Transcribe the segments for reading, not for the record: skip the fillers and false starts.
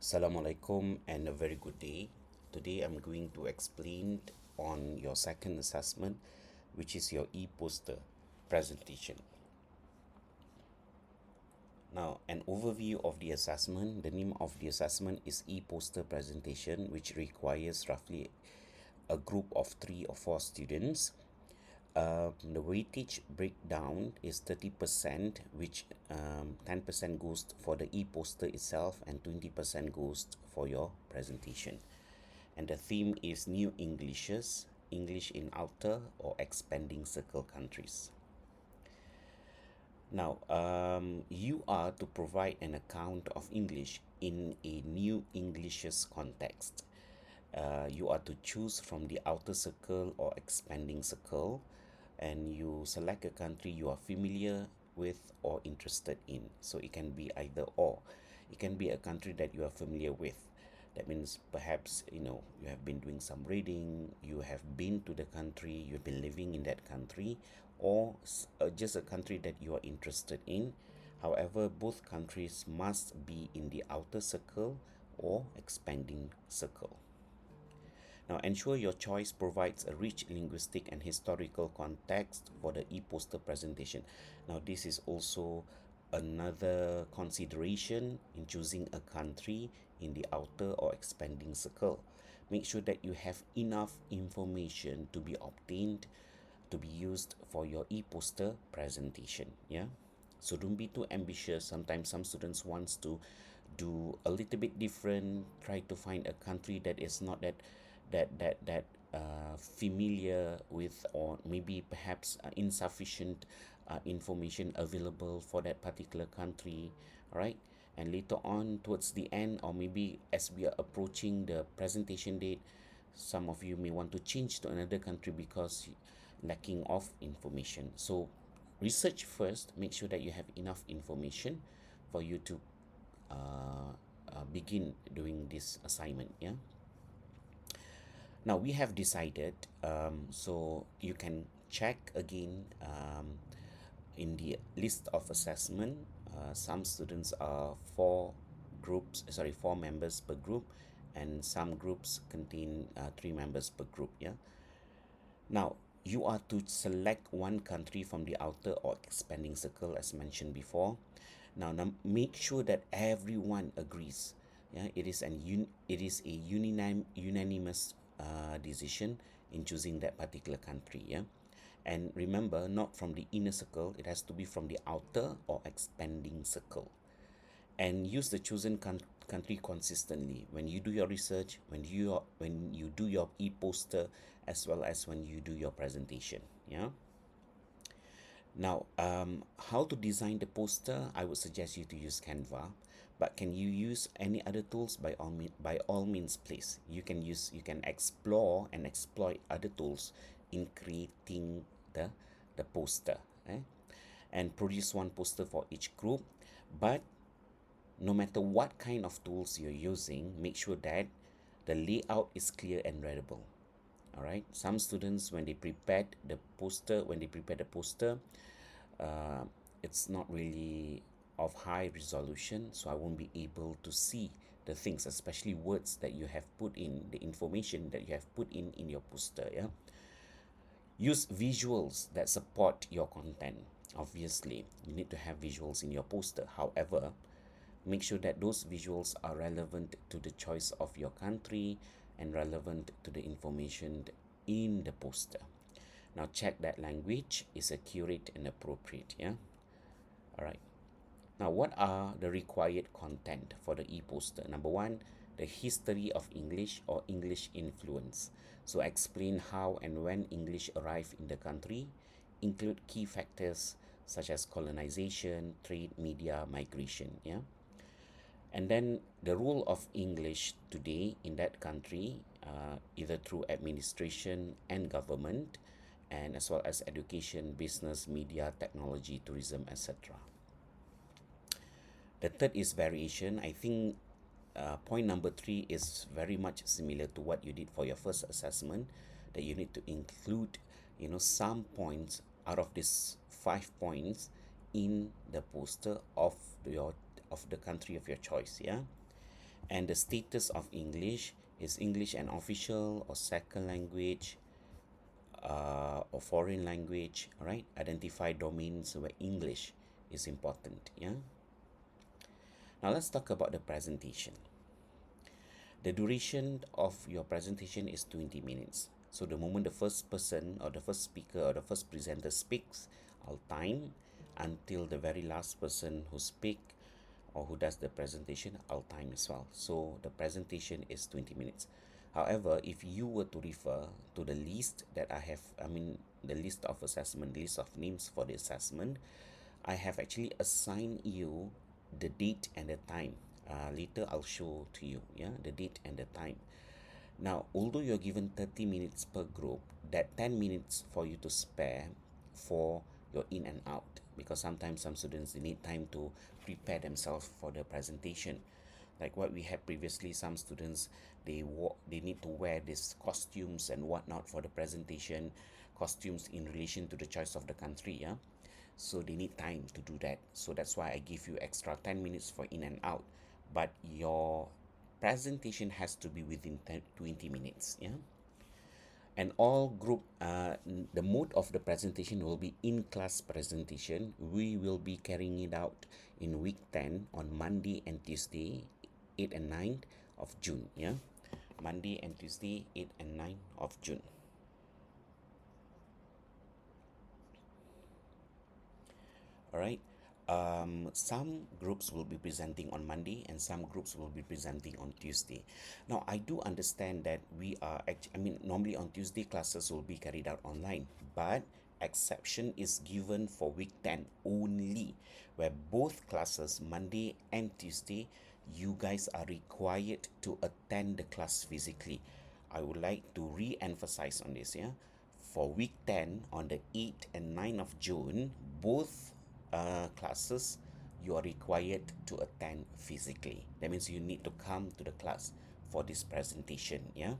Assalamualaikum and a very good day. Today I'm going to explain on your second assessment, which is your ePOSTER presentation. Now, an overview of the assessment. The name of the assessment is ePOSTER presentation, which requires roughly a group of 3 or 4 students. The weightage breakdown is 30%, which 10% goes for the ePOSTER itself and 20% goes for your presentation. And the theme is New Englishes, English in Outer or Expanding Circle Countries. Now, you are to provide an account of English in a New Englishes context. You are to choose from the outer circle or expanding circle, and you select a country you are familiar with or interested in. So it can be either or. It can be a country that you are familiar with. That means perhaps you have been doing some reading, you have been to the country, you've been living in that country, or just a country that you are interested in. However, both countries must be in the outer circle or expanding circle. Now, ensure your choice provides a rich linguistic and historical context for the ePOSTER presentation. Now, this is also another consideration in choosing a country in the outer or expanding circle. Make sure that you have enough information to be obtained to be used for your ePOSTER presentation. Yeah, so don't be too ambitious. Sometimes some students wants to do a little bit different, try to find a country that is not that familiar with, or maybe perhaps insufficient information available for that particular country. All right, and later on towards the end, or maybe as we are approaching the presentation date, some of you may want to change to another country because lacking of information. So research first, make sure that you have enough information for you to begin doing this assignment. Yeah, now we have decided, so you can check again in the list of assessment. Some students are 4 members per group, and some groups contain 3 members per group. Yeah, now you are to select one country from the outer or expanding circle as mentioned before. Now, make sure that everyone agrees. Yeah, it is a unanimous decision in choosing that particular country. Yeah, and remember, not from the inner circle, it has to be from the outer or expanding circle. And use the chosen country consistently when you do your research, when you do your ePOSTER, as well as when you do your presentation. Yeah. Now, how to design the poster? I would suggest you to use Canva, but can you use any other tools? By all means, please. You can explore and exploit other tools in creating the poster, and produce one poster for each group. But no matter what kind of tools you're using, make sure that the layout is clear and readable. All right, some students, when they prepare the poster, it's not really of high resolution, so I won't be able to see the things, especially words that you have put in, the information that you have put in your poster. Yeah, use visuals that support your content. Obviously, you need to have visuals in your poster. However, make sure that those visuals are relevant to the choice of your country and relevant to the information in the poster. Now check that language is accurate and appropriate. Yeah, all right. Now, what are the required content for the ePOSTER? Number one, the history of English or English influence. So explain how and when English arrived in the country. Include key factors such as colonization, trade, media, migration. Yeah. And then the role of English today in that country, either through administration and government, and as well as education, business, media, technology, tourism, etc. The third is variation. I think point number 3 is very much similar to what you did for your first assessment, that you need to include some points out of these 5 points in the poster of the country of your choice. Yeah, And the status of English, is English an official or second language, or foreign language, all right? Identify domains where English is important, yeah? Now let's talk about the presentation. The duration of your presentation is 20 minutes. So the moment the first person or the first speaker or the first presenter speaks, I'll time until the very last person who speak or who does the presentation, I'll time as well. So the presentation is 20 minutes. However, if you were to refer to the list that I have, I mean, the list of assessment, list of names for the assessment, I have actually assigned you the date and the time. Later I'll show to you, yeah, the date and the time. Now, although you're given 30 minutes per group, that 10 minutes for you to spare for your in and out, because sometimes some students they need time to prepare themselves for the presentation. Like what we had previously, some students they need to wear these costumes and whatnot for the presentation, costumes in relation to the choice of the country, yeah. So they need time to do that. So that's why I give you extra 10 minutes for in and out. But your presentation has to be within 20 minutes, yeah. And all group the mode of the presentation will be in class presentation. We will be carrying it out in week 10 on Monday and Tuesday, 8 and 9 of June, yeah. Monday and Tuesday, 8 and 9 of June. All right. Some groups will be presenting on Monday and some groups will be presenting on Tuesday. Now, I do understand that I mean, normally on Tuesday classes will be carried out online, but exception is given for week 10 only, where both classes, Monday and Tuesday, you guys are required to attend the class physically. I would like to re-emphasize on this, yeah. For week 10 on the 8th and 9th of June, both classes you are required to attend physically. That means you need to come to the class for this presentation, yeah.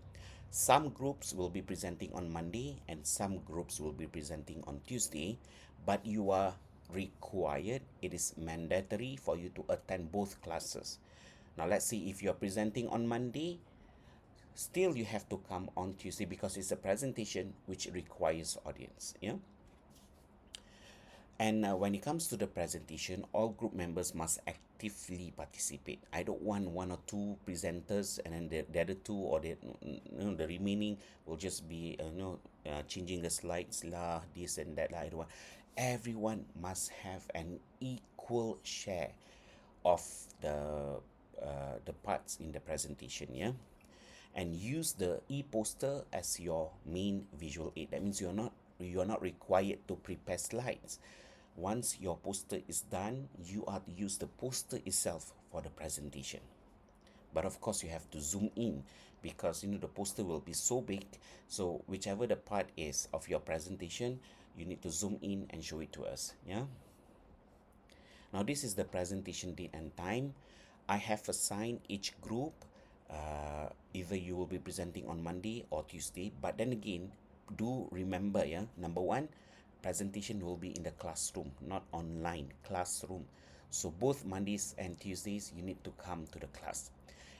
Some groups will be presenting on Monday and some groups will be presenting on Tuesday, but you are required, it is mandatory for you to attend both classes. Now let's see, if you're presenting on Monday, still you have to come on Tuesday because it's a presentation which requires audience, yeah. And when it comes to the presentation, all group members must actively participate. I don't want one or two presenters and then the other two or the remaining will just be changing the slides lah, this and that lah. I don't want. Everyone must have an equal share of the parts in the presentation, yeah. And use the e-poster as your main visual aid. That means you're not required to prepare slides. Once your poster is done, you are to use the poster itself for the presentation. But of course, you have to zoom in because the poster will be so big. So whichever the part is of your presentation, you need to zoom in and show it to us. Yeah. Now this is the presentation date and time. I have assigned each group. Either you will be presenting on Monday or Tuesday. But then again, do remember, yeah, number one, presentation will be in the classroom, not online, classroom. So both Mondays and Tuesdays, you need to come to the class.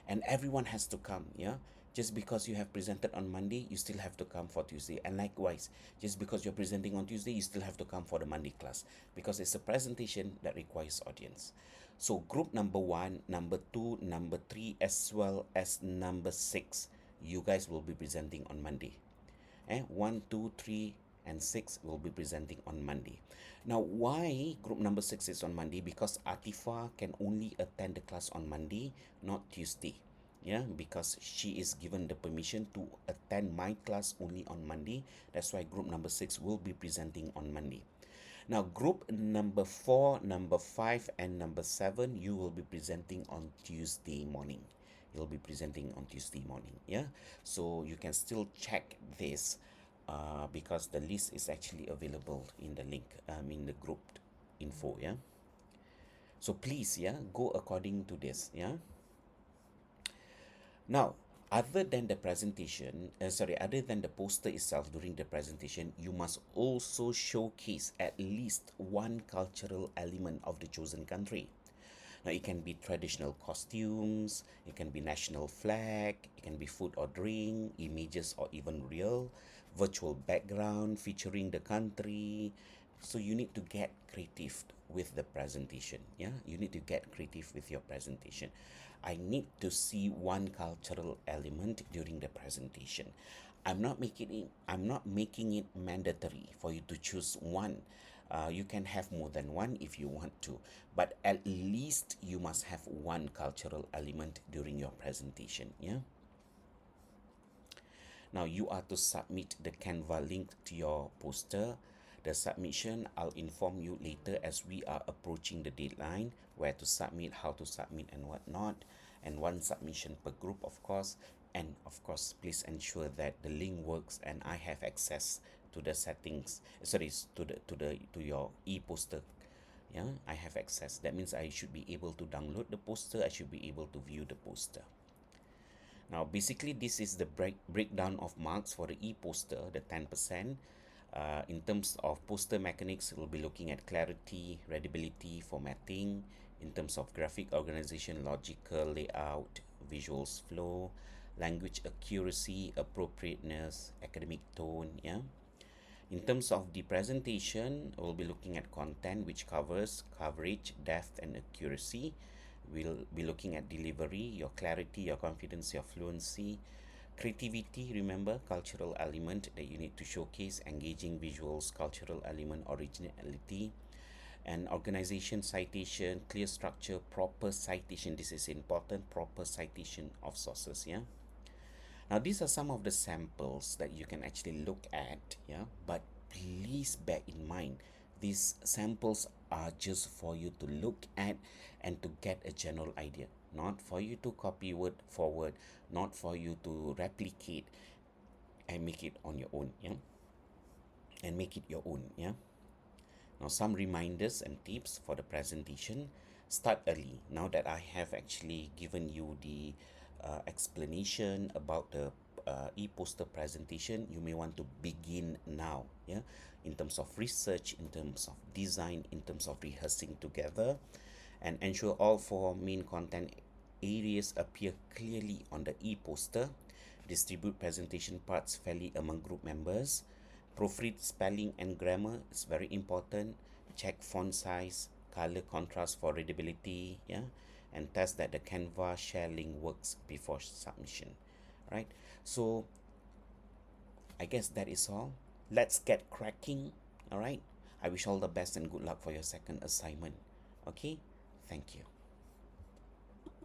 And everyone has to come, yeah. Just because you have presented on Monday, you still have to come for Tuesday. And likewise, just because you're presenting on Tuesday, you still have to come for the Monday class because it's a presentation that requires audience. So group number 1, number 2, number 3, as well as number 6, you guys will be presenting on Monday. 1, 2, 3, and 6 will be presenting on Monday. Now, why group number 6 is on Monday? Because Atifa can only attend the class on Monday, not Tuesday. Yeah, because she is given the permission to attend my class only on Monday. That's why group number 6 will be presenting on Monday. Now, group number 4, number 5, and number 7, you will be presenting on Tuesday morning. You'll be presenting on Tuesday morning. Yeah, so you can still check this because the list is actually available in the link, in the group info. Yeah, so please, yeah, go according to this. Yeah. Now, other than the presentation, other than the poster itself during the presentation, you must also showcase at least one cultural element of the chosen country. Now, it can be traditional costumes, it can be national flag, it can be food or drink, images or even real, virtual background featuring the country. So you need to get creative with the presentation. Yeah, you need to get creative with your presentation. I need to see one cultural element during the presentation. I'm not making it mandatory for you to choose one. You can have more than one if you want to, but at least you must have one cultural element during your presentation. Yeah. Now you are to submit the Canva link to your poster. The submission, I'll inform you later as we are approaching the deadline, where to submit, how to submit, and whatnot. And one submission per group, of course. And of course, please ensure that the link works and I have access to the settings. Sorry, to your e-poster. Yeah, I have access. That means I should be able to download the poster. I should be able to view the poster. Now, basically, this is the breakdown of marks for the e-poster, the 10%. In terms of poster mechanics, we'll be looking at clarity, readability, formatting. In terms of graphic organization, logical layout, visuals flow, language accuracy, appropriateness, academic tone. Yeah. In terms of the presentation, we'll be looking at content, which covers coverage, depth, and accuracy. We'll be looking at delivery, your clarity, your confidence, your fluency. Creativity, remember, cultural element that you need to showcase, engaging visuals, cultural element, originality. And organization, citation, clear structure, proper citation. This is important, proper citation of sources. Yeah. Now, these are some of the samples that you can actually look at, yeah. But please bear in mind, these samples are just for you to look at and to get a general idea, not for you to copy word for word, not for you to replicate and make it on your own, yeah, and make it your own, yeah. Now, some reminders and tips for the presentation. Start early. Now that I have actually given you the explanation about the e-poster presentation, you may want to begin now. Yeah, in terms of research, in terms of design, in terms of rehearsing together, and ensure all four main content areas appear clearly on the e-poster. Distribute presentation parts fairly among group members. Proofread spelling and grammar is very important. Check font size, color contrast for readability, yeah, and test that the Canva share link works before submission. Right? So I guess that is all. Let's get cracking. All right. I wish all the best and good luck for your second assignment. Okay. Thank you.